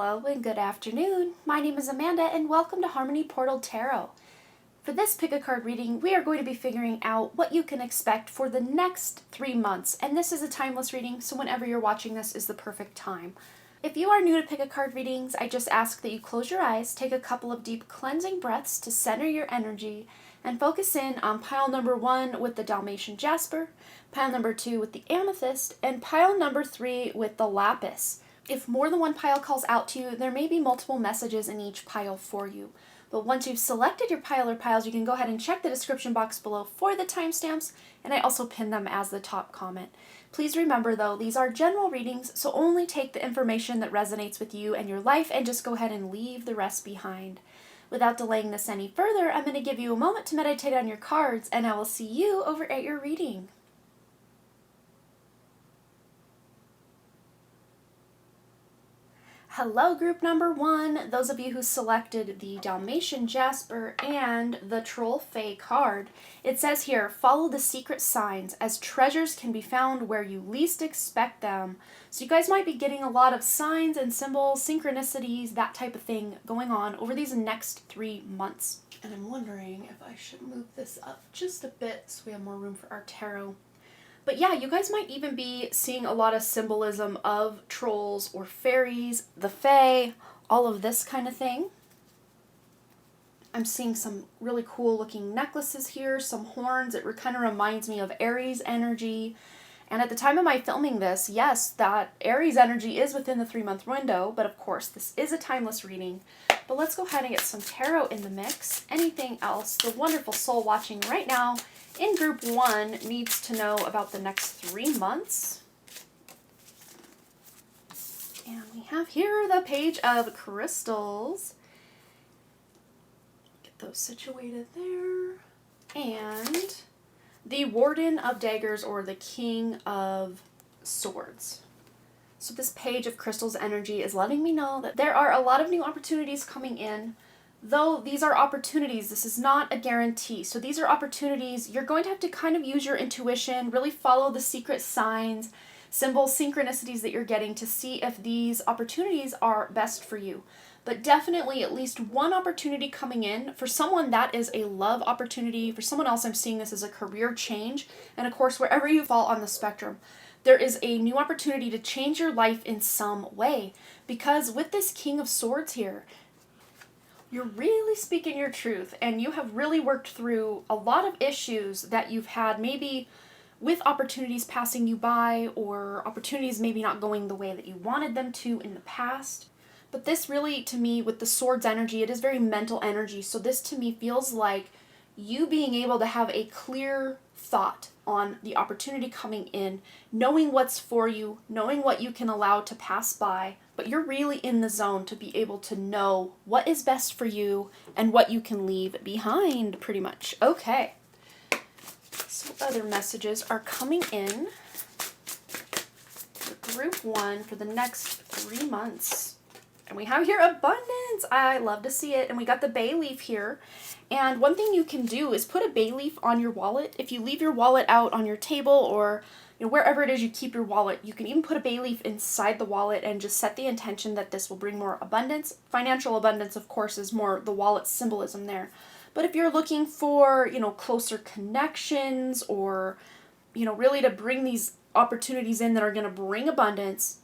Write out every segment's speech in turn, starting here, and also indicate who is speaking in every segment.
Speaker 1: Hello and good afternoon. My name is Amanda and welcome to Harmony Portal Tarot. For this pick a card reading, we are going to be figuring out what you can expect for the next 3 months. And this is a timeless reading, so whenever you're watching this is the perfect time. If you are new to pick a card readings, I just ask that you close your eyes, take a couple of deep cleansing breaths to center your energy, and focus in on pile number 1 with the Dalmatian Jasper, pile number 2 with the Amethyst, and pile number 3 with the Lapis. If more than one pile calls out to you, there may be multiple messages in each pile for you. But once you've selected your pile or piles, you can go ahead and check the description box below for the timestamps, and I also pin them as the top comment. Please remember though, these are general readings, so only take the information that resonates with you and your life and just go ahead and leave the rest behind. Without delaying this any further, I'm going to give you a moment to meditate on your cards, and I will see you over at your reading. Hello, group number 1. Those of you who selected the Dalmatian Jasper and the Troll Fae card. It says here, follow the secret signs as treasures can be found where you least expect them. So you guys might be getting a lot of signs and symbols, synchronicities, that type of thing going on over these next 3 months. And I'm wondering if I should move this up just a bit so we have more room for our tarot. But yeah, you guys might even be seeing a lot of symbolism of trolls or fairies, the fae, all of this kind of thing. I'm seeing some really cool looking necklaces here, some horns. It kind of reminds me of Aries energy. And at the time of my filming this, yes, that Aries energy is within the 3-month window, but of course this is a timeless reading. But let's go ahead and get some tarot in the mix. Anything else the wonderful soul watching right now in group 1 needs to know about the next 3 months? And we have here the Page of Crystals. Get those situated there. And the Warden of Daggers, or the King of Swords. So this Page of Crystals energy is letting me know that there are a lot of new opportunities coming in. Though these are opportunities, this is not a guarantee. So these are opportunities. You're going to have to kind of use your intuition, really follow the secret signs, symbols, synchronicities that you're getting to see if these opportunities are best for you. But definitely at least one opportunity coming in. For someone, that is a love opportunity. For someone else, I'm seeing this as a career change. And of course, wherever you fall on the spectrum, there is a new opportunity to change your life in some way. Because with this King of Swords here, you're really speaking your truth, and you have really worked through a lot of issues that you've had, maybe with opportunities passing you by, or opportunities maybe not going the way that you wanted them to in the past. But this really, to me, with the swords energy, it is very mental energy. So this to me feels like you being able to have a clear thought on the opportunity coming in, knowing what's for you, knowing what you can allow to pass by, but you're really in the zone to be able to know what is best for you and what you can leave behind, pretty much. Okay. So other messages are coming in for group 1 for the next 3 months. And we have here abundance. I love to see it. And we got the bay leaf here. And one thing you can do is put a bay leaf on your wallet. If you leave your wallet out on your table, or wherever it is you keep your wallet, you can even put a bay leaf inside the wallet and just set the intention that this will bring more abundance. Financial abundance, of course, is more the wallet symbolism there. But if you're looking for, closer connections, or, really to bring these opportunities in that are going to bring abundance,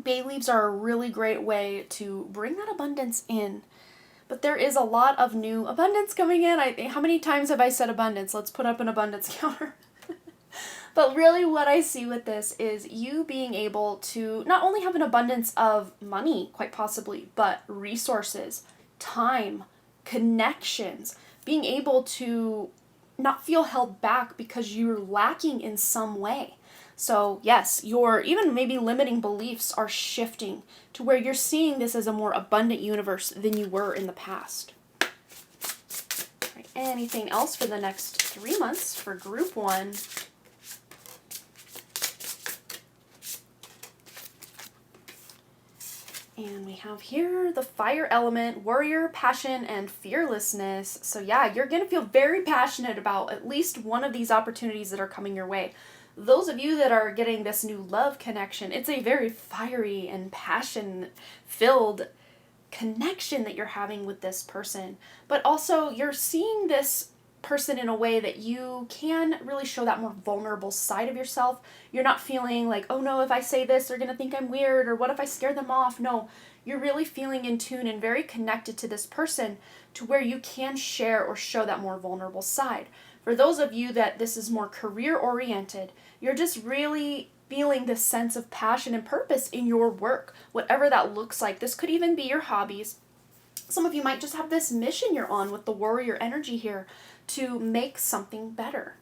Speaker 1: bay leaves are a really great way to bring that abundance in. But there is a lot of new abundance coming in. How many times have I said abundance? Let's put up an abundance counter. But really what I see with this is you being able to not only have an abundance of money, quite possibly, but resources, time, connections, being able to not feel held back because you're lacking in some way. So yes, your even maybe limiting beliefs are shifting to where you're seeing this as a more abundant universe than you were in the past. Right, anything else for the next 3 months for group 1? And we have here the fire element, warrior, passion, and fearlessness. So yeah, you're going to feel very passionate about at least one of these opportunities that are coming your way. those of you that are getting this new love connection, it's a very fiery and passion-filled connection that you're having with this person. But also, you're seeing this person in a way that you can really show that more vulnerable side of yourself. You're not feeling like, oh no, if I say this, they're going to think I'm weird, or what if I scare them off? No, you're really feeling in tune and very connected to this person to where you can share or show that more vulnerable side. For those of you that this is more career oriented, you're just really feeling this sense of passion and purpose in your work, whatever that looks like. This could even be your hobbies. Some of you might just have this mission you're on with the warrior energy here to make something better.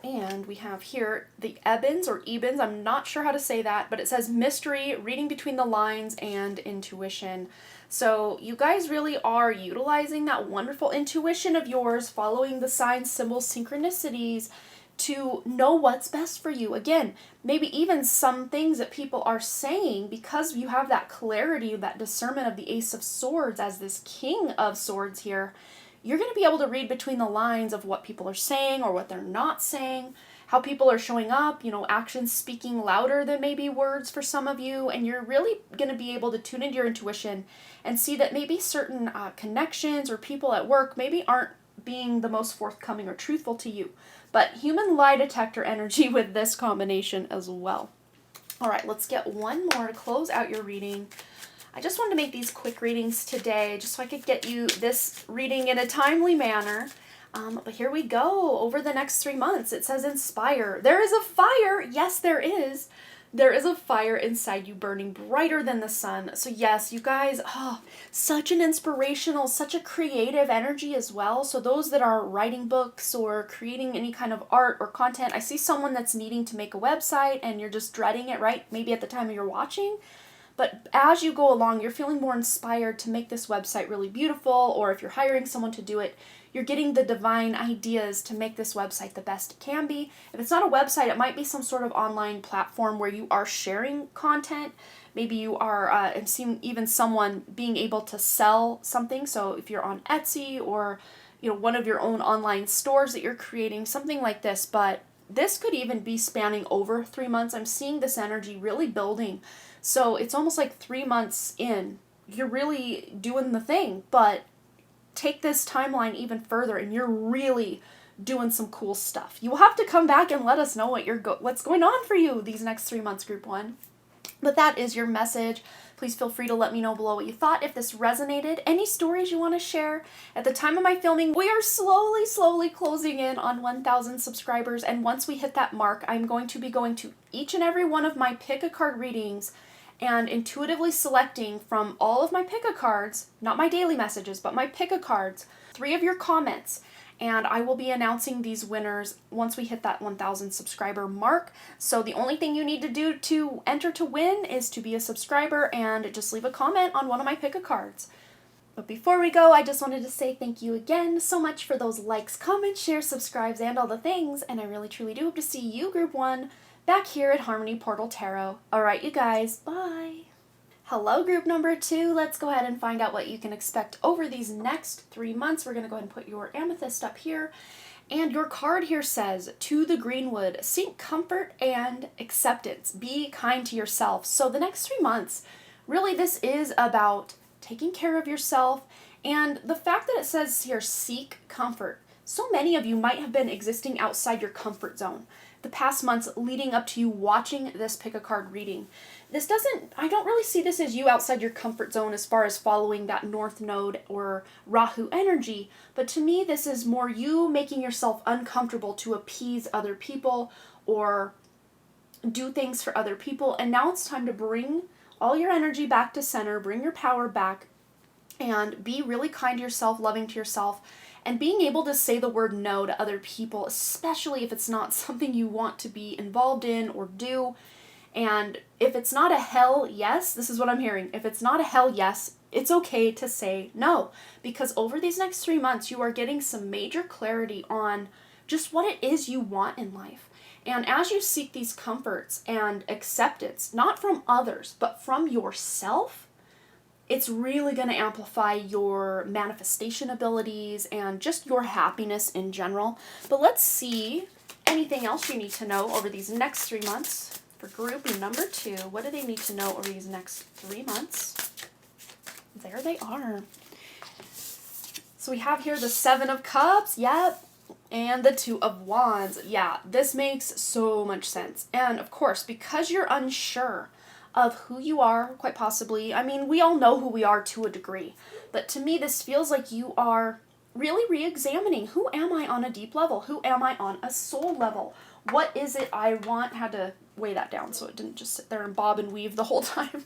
Speaker 1: And we have here the Ebens or Ebens, I'm not sure how to say that, but it says mystery, reading between the lines, and intuition. So you guys really are utilizing that wonderful intuition of yours, following the signs, symbols, synchronicities to know what's best for you. Again, maybe even some things that people are saying, because you have that clarity, that discernment of the Ace of Swords as this King of Swords here, you're going to be able to read between the lines of what people are saying or what they're not saying, how people are showing up, actions speaking louder than maybe words for some of you, and you're really going to be able to tune into your intuition and see that maybe certain connections or people at work maybe aren't being the most forthcoming or truthful to you. But human lie detector energy with this combination as well. All right, let's get one more to close out your reading. I just wanted to make these quick readings today just so I could get you this reading in a timely manner. But here we go. Over the next 3 months, it says inspire. There is a fire. Yes, there is. There is a fire inside you burning brighter than the sun. So yes, you guys, such an inspirational, such a creative energy as well. So those that are writing books or creating any kind of art or content, I see someone that's needing to make a website and you're just dreading it, right? Maybe at the time you're watching. But as you go along, you're feeling more inspired to make this website really beautiful, or if you're hiring someone to do it, you're getting the divine ideas to make this website the best it can be. If it's not a website, it might be some sort of online platform where you are sharing content. Maybe you are, and seeing even someone being able to sell something. So if you're on Etsy or, one of your own online stores that you're creating, something like this. But this could even be spanning over 3 months. I'm seeing this energy really building. So it's almost like 3 months in, you're really doing the thing, but take this timeline even further and you're really doing some cool stuff. You will have to come back and let us know what's going on for you these next 3 months, Group 1. But that is your message. Please feel free to let me know below what you thought, if this resonated, any stories you want to share. At the time of my filming, we are slowly closing in on 1,000 subscribers, and once we hit that mark, I'm going to be going to each and every one of my pick a card readings and intuitively selecting from all of my pick-a-cards, not my daily messages, but my pick-a-cards, 3 of your comments, and I will be announcing these winners once we hit that 1,000 subscriber mark. So the only thing you need to do to enter to win is to be a subscriber and just leave a comment on one of my pick-a-cards. But before we go, I just wanted to say thank you again so much for those likes, comments, shares, subscribes, and all the things, and I really truly do hope to see you, Group 1, back here at Harmony Portal Tarot. Alright, you guys, bye! Hello, group number 2. Let's go ahead and find out what you can expect over these next 3 months. We're going to go ahead and put your amethyst up here. And your card here says, to the Greenwood, seek comfort and acceptance. Be kind to yourself. So the next 3 months, really this is about taking care of yourself. And the fact that it says here, seek comfort. So many of you might have been existing outside your comfort zone the past months leading up to you watching this pick a card reading. I don't really see this as you outside your comfort zone as far as following that North Node or Rahu energy, but to me this is more you making yourself uncomfortable to appease other people or do things for other people, and now it's time to bring all your energy back to center, bring your power back, and be really kind to yourself, loving to yourself, and being able to say the word no to other people, especially if it's not something you want to be involved in or do. And if it's not a hell yes, this is what I'm hearing. If it's not a hell yes, it's okay to say no. Because over these next 3 months, you are getting some major clarity on just what it is you want in life. And as you seek these comforts and acceptance, not from others, but from yourself, it's really going to amplify your manifestation abilities and just your happiness in general. But let's see Anything else you need to know over these next 3 months for group number 2? What do they need to know over these next 3 months? There they are. So we have here the 7 of Cups, yep, and the 2 of Wands. Yeah, this makes so much sense. And of course, because you're unsure of who you are, quite possibly, I mean, we all know who we are to a degree, but to me, this feels like you are really re-examining, who am I on a deep level? Who am I on a soul level? What is it I want? Had to weigh that down so it didn't just sit there and bob and weave the whole time.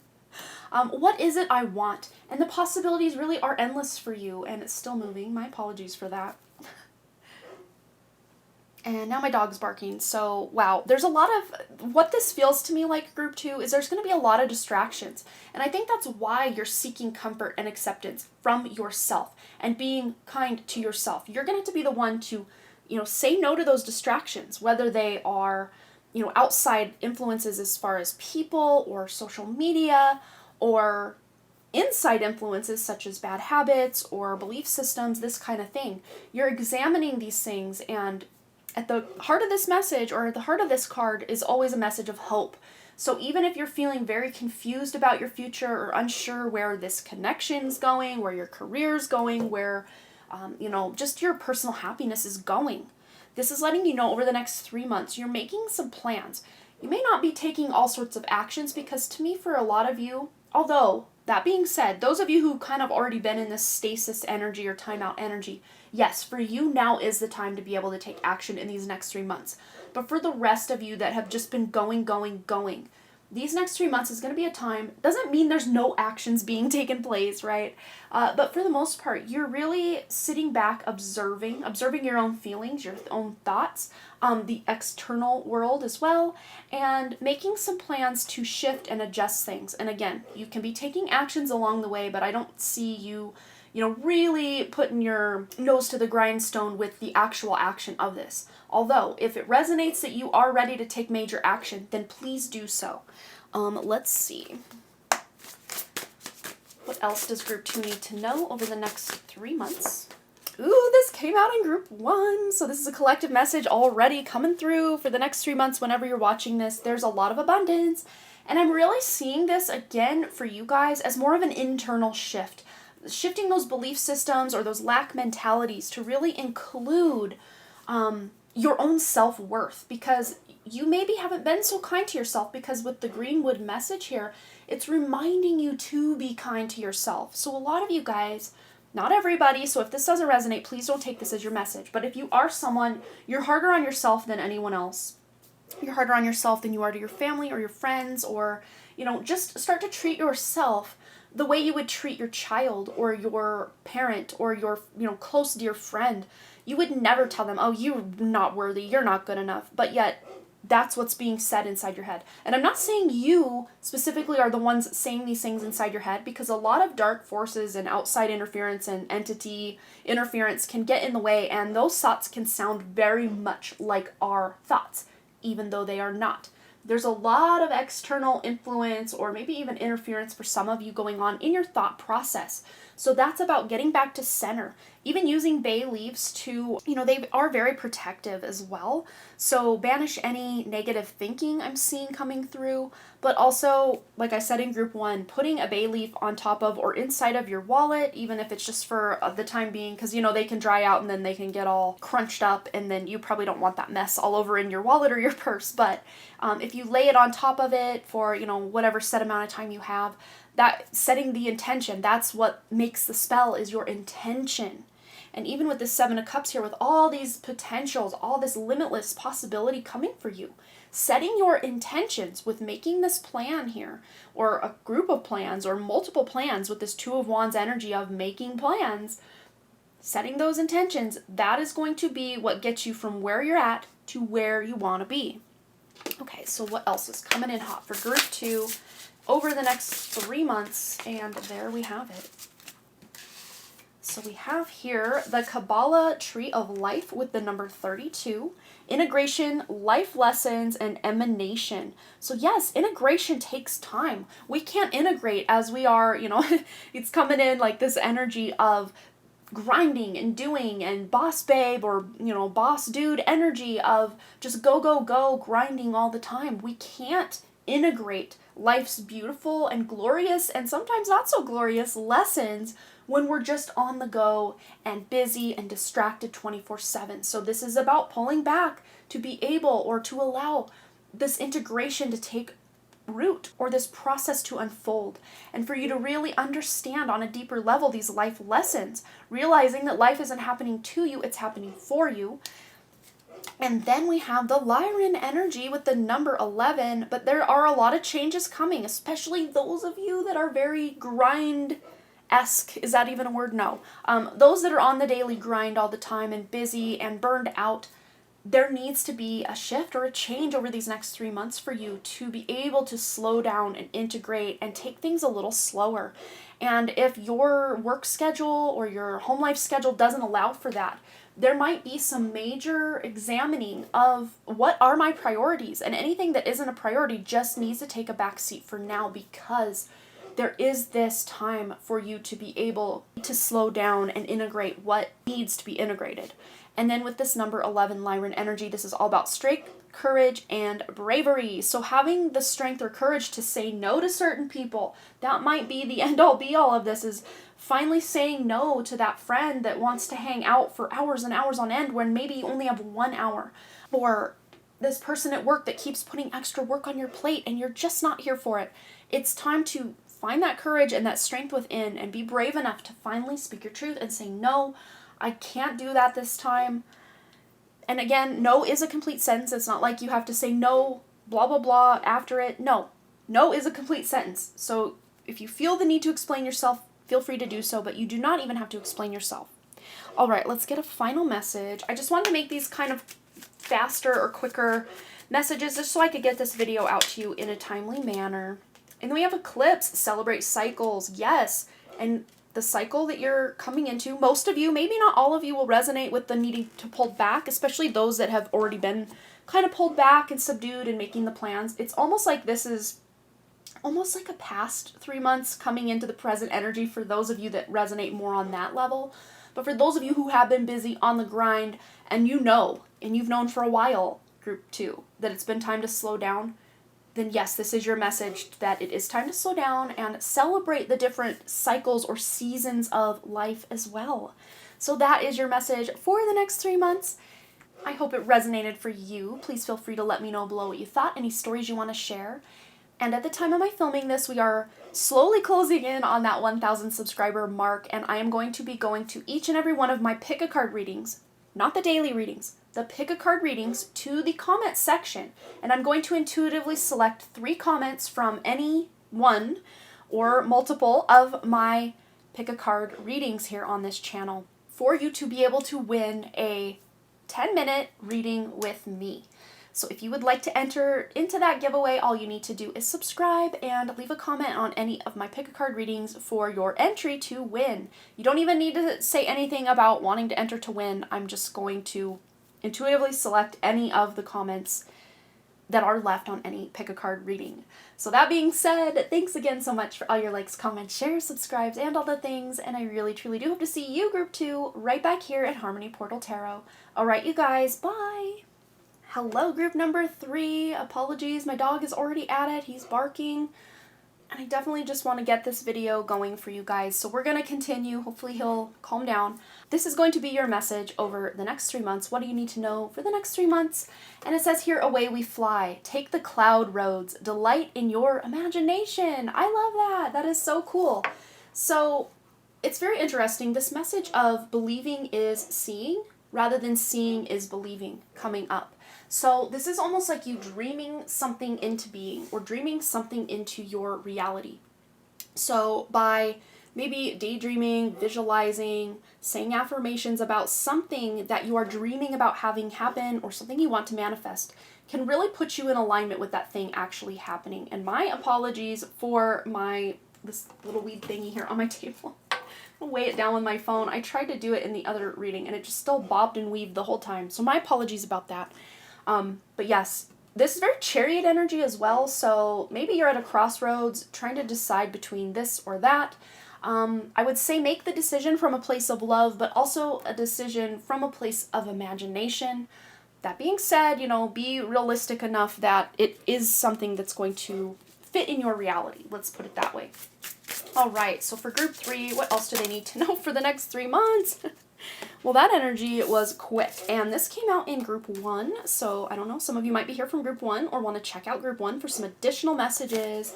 Speaker 1: What is it I want? And the possibilities really are endless for you, and it's still moving. My apologies for that. And now my dog's barking, so wow. There's a lot of, what this feels to me like group 2 is there's going to be a lot of distractions. And I think that's why you're seeking comfort and acceptance from yourself and being kind to yourself. You're going to have to be the one to, say no to those distractions, whether they are, outside influences as far as people or social media, or inside influences such as bad habits or belief systems, this kind of thing. You're examining these things, and at the heart of this message, or at the heart of this card, is always a message of hope. So even if you're feeling very confused about your future or unsure where this connection's going, where your career's going, where, just your personal happiness is going, this is letting you know over the next 3 months, you're making some plans. You may not be taking all sorts of actions, because to me, for a lot of you, although, that being said, those of you who kind of already been in this stasis energy or timeout energy, yes, for you now is the time to be able to take action in these next 3 months. But for the rest of you that have just been going, these next 3 months is going to be a time, doesn't mean there's no actions being taken place, right? But for the most part, you're really sitting back, observing your own feelings, your own thoughts, the external world as well, and making some plans to shift and adjust things. And again, you can be taking actions along the way, but I don't see you, really putting your nose to the grindstone with the actual action of this. Although, if it resonates that you are ready to take major action, then please do so. Let's see. What else does group 2 need to know over the next 3 months? Ooh, this came out in group 1. So this is a collective message already coming through for the next 3 months whenever you're watching this. There's a lot of abundance. And I'm really seeing this again for you guys as more of an internal shift. Shifting those belief systems or those lack mentalities to really include your own self-worth, because you maybe haven't been so kind to yourself, because with the Greenwood message here, it's reminding you to be kind to yourself. So a lot of you guys, not everybody, so if this doesn't resonate, please don't take this as your message, but if you are someone, you're harder on yourself than anyone else. You're harder on yourself than you are to your family or your friends, or, just start to treat yourself the way you would treat your child or your parent or your, close dear friend. You would never tell them, oh, you're not worthy, you're not good enough, but yet that's what's being said inside your head. And I'm not saying you specifically are the ones saying these things inside your head, because a lot of dark forces and outside interference and entity interference can get in the way, and those thoughts can sound very much like our thoughts, even though they are not. There's a lot of external influence or maybe even interference for some of you going on in your thought process. So that's about getting back to center. Even using bay leaves to, they are very protective as well. So banish any negative thinking I'm seeing coming through. But also, like I said in group 1, putting a bay leaf on top of or inside of your wallet, even if it's just for the time being, because, they can dry out and then they can get all crunched up, and then you probably don't want that mess all over in your wallet or your purse. But if you lay it on top of it for, whatever set amount of time you have, that setting the intention, that's what makes the spell, is your intention. And even with the 7 of Cups here, with all these potentials, all this limitless possibility coming for you, setting your intentions with making this plan here, or a group of plans, or multiple plans with this 2 of Wands energy of making plans, setting those intentions, that is going to be what gets you from where you're at to where you want to be. Okay, so what else is coming in hot for group 2 over the next 3 months? And there we have it. So we have here the Kabbalah Tree of Life with the number 32, integration, life lessons, and emanation. So yes, integration takes time. We can't integrate as we are, it's coming in like this energy of grinding and doing and boss babe or, boss dude energy of just go, go, go, grinding all the time. We can't integrate life's beautiful and glorious and sometimes not so glorious lessons when we're just on the go and busy and distracted 24/7. So this is about pulling back to be able or to allow this integration to take root or this process to unfold, and for you to really understand on a deeper level these life lessons, realizing that life isn't happening to you, it's happening for you. And then we have the Lyran energy with the number 11, but there are a lot of changes coming, especially those of you that are very grind-esque. Is that even a word? No. Those that are on the daily grind all the time and busy and burned out, there needs to be a shift or a change over these next 3 months for you to be able to slow down and integrate and take things a little slower. And if your work schedule or your home life schedule doesn't allow for that, there might be some major examining of what are my priorities, and anything that isn't a priority just needs to take a back seat for now, because there is this time for you to be able to slow down and integrate what needs to be integrated. And then with this number 11 Lyran energy, this is all about strength, courage, and bravery. So having the strength or courage to say no to certain people, that might be the end all be all of this, is finally saying no to that friend that wants to hang out for hours and hours on end when maybe you only have 1 hour. Or this person at work that keeps putting extra work on your plate and you're just not here for it. It's time to find that courage and that strength within and be brave enough to finally speak your truth and say, no, I can't do that this time. And again, no is a complete sentence. It's not like you have to say no, blah, blah, blah after it. No. No is a complete sentence. So if you feel the need to explain yourself, feel free to do so, but you do not even have to explain yourself. All right, let's get a final message. I just wanted to make these kind of faster or quicker messages just so I could get this video out to you in a timely manner. And then we have eclipse, celebrate cycles. Yes, and the cycle that you're coming into, most of you, maybe not all of you, will resonate with the needing to pull back, especially those that have already been kind of pulled back and subdued and making the plans. It's almost like this is almost like a past 3 months coming into the present energy for those of you that resonate more on that level. But for those of you who have been busy on the grind and you've known for a while, group 2, that it's been time to slow down, then yes, this is your message that it is time to slow down and celebrate the different cycles or seasons of life as well. So that is your message for the next 3 months. I hope it resonated for you. Please feel free to let me know below what you thought, any stories you want to share. And at the time of my filming this, we are slowly closing in on that 1,000 subscriber mark, and I am going to be going to each and every one of my pick a card readings, not the daily readings, the pick a card readings, to the comment section, and I'm going to intuitively select 3 comments from any one or multiple of my pick a card readings here on this channel for you to be able to win a 10-minute reading with me. So if you would like to enter into that giveaway, all you need to do is subscribe and leave a comment on any of my pick a card readings for your entry to win. You don't even need to say anything about wanting to enter to win. I'm just going to intuitively select any of the comments that are left on any pick a card reading. So that being said, thanks again so much for all your likes, comments, shares, subscribes, and all the things, and I really truly do hope to see you, group 2, right back here at Harmony Portal Tarot. Alright you guys, bye! Hello, group number 3. Apologies, my dog is already at it. He's barking. And I definitely just want to get this video going for you guys. So we're going to continue. Hopefully he'll calm down. This is going to be your message over the next 3 months. What do you need to know for the next 3 months? And it says here, away we fly. Take the cloud roads. Delight in your imagination. I love that. That is so cool. So it's very interesting. This message of believing is seeing rather than seeing is believing coming up. So this is almost like you dreaming something into being or dreaming something into your reality. So by maybe daydreaming, visualizing, saying affirmations about something that you are dreaming about having happen or something you want to manifest can really put you in alignment with that thing actually happening. And my apologies for this little weed thingy here on my table. I'll weigh it down with my phone. I tried to do it in the other reading and it just still bobbed and weaved the whole time. So my apologies about that. But yes, this is very chariot energy as well, so maybe you're at a crossroads trying to decide between this or that. I would say make the decision from a place of love, but also a decision from a place of imagination. That being said, be realistic enough that it is something that's going to fit in your reality. Let's put it that way. All right, so for group 3, what else do they need to know for the next 3 months? Well, that energy was quick, and this came out in group 1, so I don't know, some of you might be here from group 1 or want to check out group 1 for some additional messages.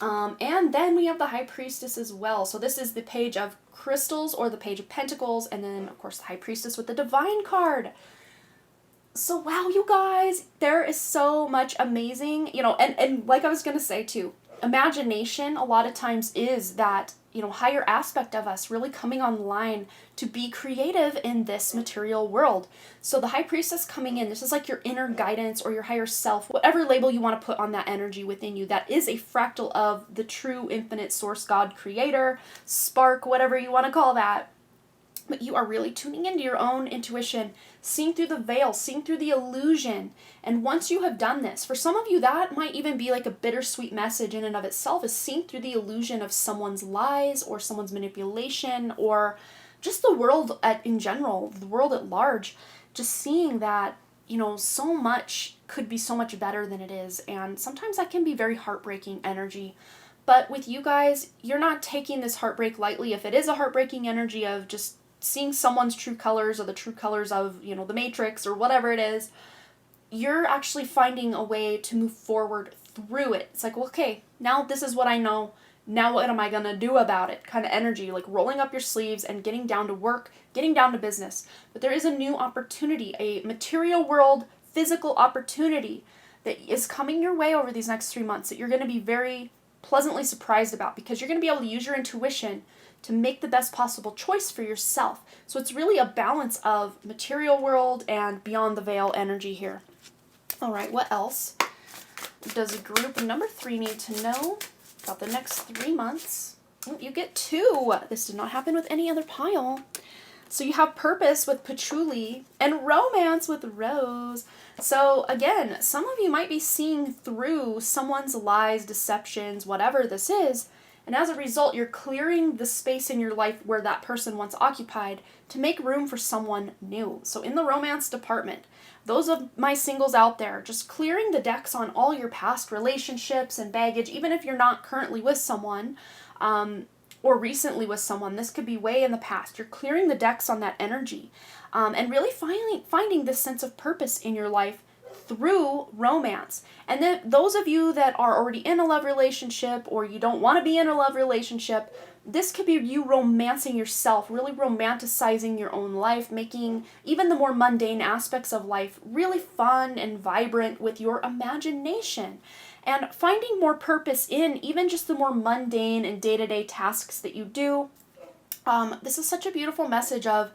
Speaker 1: And then we have the High Priestess as well. So this is the page of crystals or the page of pentacles, and then of course the High Priestess with the Divine card. So wow, you guys, there is so much amazing, and like I was going to say too, imagination a lot of times is that, higher aspect of us really coming online to be creative in this material world. So the High Priestess coming in, this is like your inner guidance or your higher self, whatever label you want to put on that energy within you. That is a fractal of the true infinite source God creator, spark, whatever you want to call that. But you are really tuning into your own intuition, seeing through the veil, seeing through the illusion. And once you have done this, for some of you that might even be like a bittersweet message in and of itself, is seeing through the illusion of someone's lies or someone's manipulation or just the world in general, the world at large. Just seeing that, so much could be so much better than it is. And sometimes that can be very heartbreaking energy. But with you guys, you're not taking this heartbreak lightly. If it is a heartbreaking energy of just seeing someone's true colors or the true colors of, the Matrix or whatever it is, you're actually finding a way to move forward through it. It's like, well, okay, now this is what I know. Now what am I going to do about it? Kind of energy, like rolling up your sleeves and getting down to work, getting down to business. But there is a new opportunity, a material world, physical opportunity that is coming your way over these next 3 months that you're going to be very pleasantly surprised about, because you're going to be able to use your intuition to make the best possible choice for yourself. So it's really a balance of material world and beyond the veil energy here. All right, what else does group number 3 need to know about the next 3 months? Oh, you get 2. This did not happen with any other pile. So you have purpose with Patchouli and romance with Rose. So again, some of you might be seeing through someone's lies, deceptions, whatever this is. And as a result, you're clearing the space in your life where that person once occupied to make room for someone new. So in the romance department, those of my singles out there, just clearing the decks on all your past relationships and baggage, even if you're not currently with someone or recently with someone, this could be way in the past. You're clearing the decks on that energy and really finding this sense of purpose in your life through romance. And then those of you that are already in a love relationship or you don't want to be in a love relationship, this could be you romancing yourself, really romanticizing your own life, making even the more mundane aspects of life really fun and vibrant with your imagination, and finding more purpose in even just the more mundane and day-to-day tasks that you do. This is such a beautiful message of,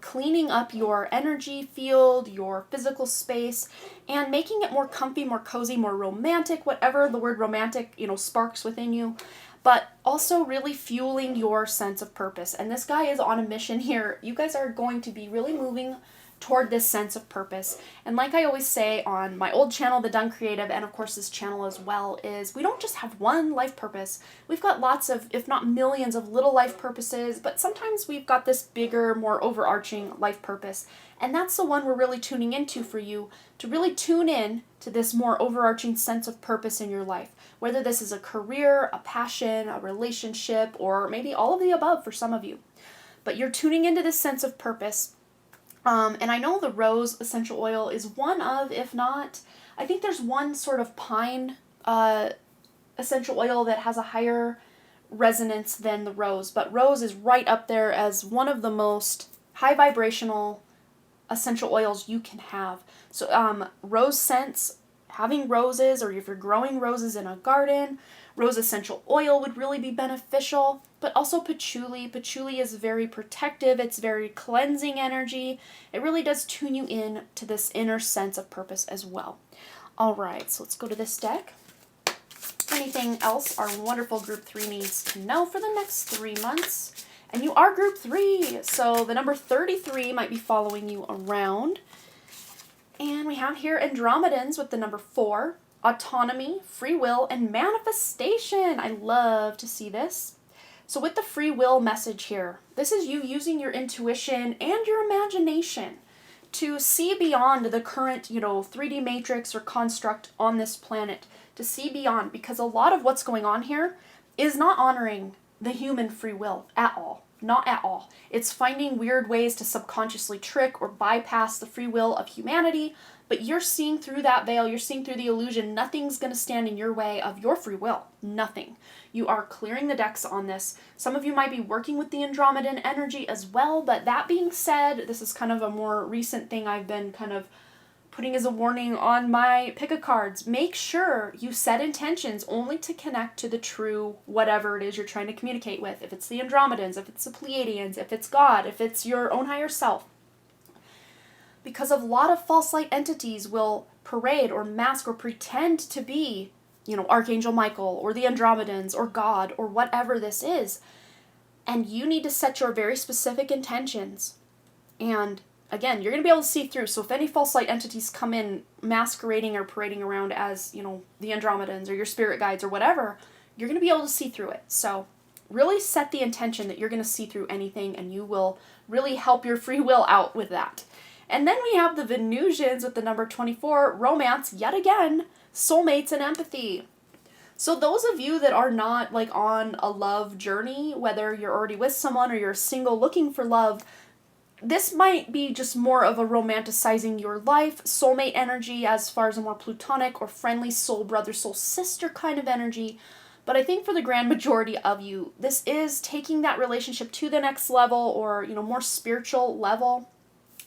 Speaker 1: cleaning up your energy field, your physical space, and making it more comfy, more cozy, more romantic, whatever the word romantic, sparks within you, but also really fueling your sense of purpose. And this guy is on a mission here. You guys are going to be really moving toward this sense of purpose. And like I always say on my old channel, The Done Creative, and of course this channel as well, is we don't just have one life purpose. We've got lots of, if not millions of little life purposes, but sometimes we've got this bigger, more overarching life purpose. And that's the one we're really tuning into for you, to really tune in to this more overarching sense of purpose in your life. Whether this is a career, a passion, a relationship, or maybe all of the above for some of you. But you're tuning into this sense of purpose. And I know the rose essential oil is one of, if not, I think there's one sort of pine essential oil that has a higher resonance than the rose. But rose is right up there as one of the most high vibrational essential oils you can have. So rose scents, having roses, or if you're growing roses in a garden, rose essential oil would really be beneficial. But also patchouli. Patchouli is very protective. It's very cleansing energy. It really does tune you in to this inner sense of purpose as well. All right, so let's go to this deck. Anything else our wonderful group 3 needs to know for the next 3 months? And you are group 3, so the number 33 might be following you around. And we have here Andromedans with the number 4, autonomy, free will, and manifestation. I love to see this. So with the free will message here, this is you using your intuition and your imagination to see beyond the current, 3D matrix or construct on this planet, to see beyond, because a lot of what's going on here is not honoring the human free will at all. Not at all. It's finding weird ways to subconsciously trick or bypass the free will of humanity, but you're seeing through that veil, you're seeing through the illusion. Nothing's going to stand in your way of your free will. Nothing. You are clearing the decks on this. Some of you might be working with the Andromedan energy as well, but that being said, this is kind of a more recent thing I've been kind of putting as a warning on my pick-a-cards. Make sure you set intentions only to connect to the true whatever it is you're trying to communicate with. If it's the Andromedans, if it's the Pleiadians, if it's God, if it's your own higher self. Because a lot of false light entities will parade or mask or pretend to be, Archangel Michael or the Andromedans or God or whatever this is. And you need to set your very specific intentions. And again, you're going to be able to see through. So if any false light entities come in masquerading or parading around as, the Andromedans or your spirit guides or whatever, you're going to be able to see through it. So really set the intention that you're going to see through anything, and you will really help your free will out with that. And then we have the Venusians with the number 24, romance, yet again, soulmates and empathy. So those of you that are not on a love journey, whether you're already with someone or you're single looking for love, this might be just more of a romanticizing your life, soulmate energy as far as a more platonic or friendly soul brother, soul sister kind of energy. But I think for the grand majority of you, this is taking that relationship to the next level, or, more spiritual level.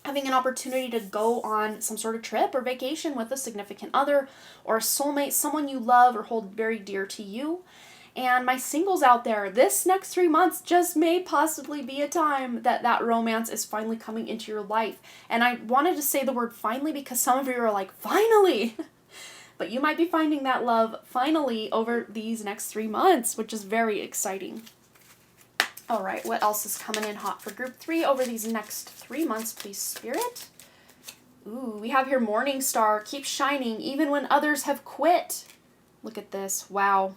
Speaker 1: Having an opportunity to go on some sort of trip or vacation with a significant other or a soulmate, someone you love or hold very dear to you. And my singles out there, this next 3 months just may possibly be a time that romance is finally coming into your life. And I wanted to say the word finally because some of you are like, finally! But you might be finding that love finally over these next 3 months, which is very exciting. All right, what else is coming in hot for group 3 over these next 3 months, please, Spirit? Ooh, we have here Morning Star, keep shining even when others have quit. Look at this, wow.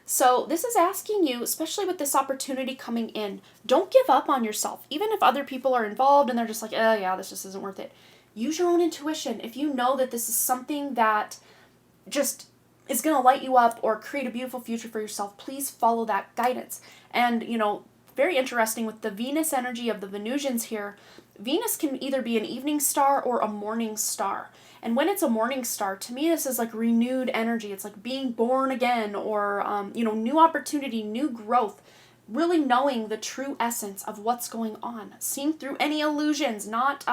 Speaker 1: So this is asking you, especially with this opportunity coming in, don't give up on yourself. Even if other people are involved and they're just like, oh yeah, this just isn't worth it. Use your own intuition. If you know that this is something that just is going to light you up or create a beautiful future for yourself, please follow that guidance. And, very interesting with the Venus energy of the Venusians here. Venus can either be an evening star or a morning star. And when it's a morning star, to me this is like renewed energy. It's like being born again, or, new opportunity, new growth. Really knowing the true essence of what's going on. Seeing through any illusions, not,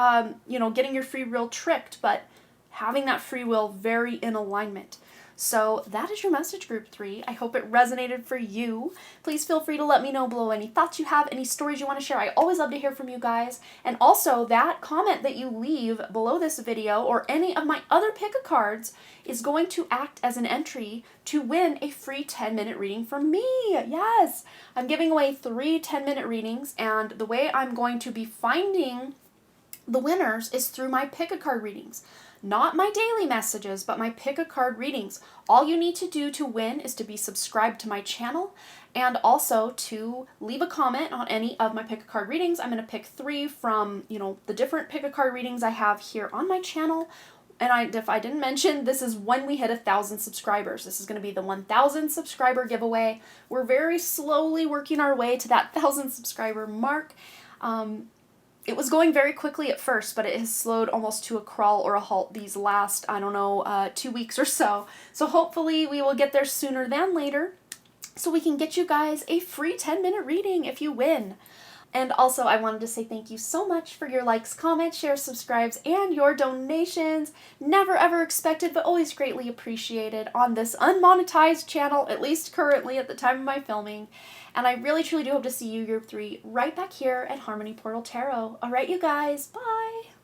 Speaker 1: getting your free will tricked, but having that free will very in alignment. So that is your message, group 3. I hope it resonated for you. Please feel free to let me know below any thoughts you have, any stories you want to share. I always love to hear from you guys. And also, that comment that you leave below this video or any of my other pick-a-cards is going to act as an entry to win a free 10-minute reading from me. Yes! I'm giving away 3 10-minute readings, and the way I'm going to be finding the winners is through my pick-a-card readings. Not my daily messages, but my pick-a-card readings. All you need to do to win is to be subscribed to my channel and also to leave a comment on any of my pick-a-card readings. I'm going to pick 3 from, the different pick-a-card readings I have here on my channel. And if I didn't mention, this is when we hit 1,000 subscribers. This is going to be the 1,000 subscriber giveaway. We're very slowly working our way to that 1,000 subscriber mark. It was going very quickly at first, but it has slowed almost to a crawl or a halt these last, 2 weeks or so. So hopefully we will get there sooner than later, so we can get you guys a free 10-minute reading if you win. And also, I wanted to say thank you so much for your likes, comments, shares, subscribes, and your donations. Never ever expected, but always greatly appreciated on this unmonetized channel, at least currently at the time of my filming. And I really truly do hope to see you, group 3, right back here at Harmony Portal Tarot. Alright, you guys, bye!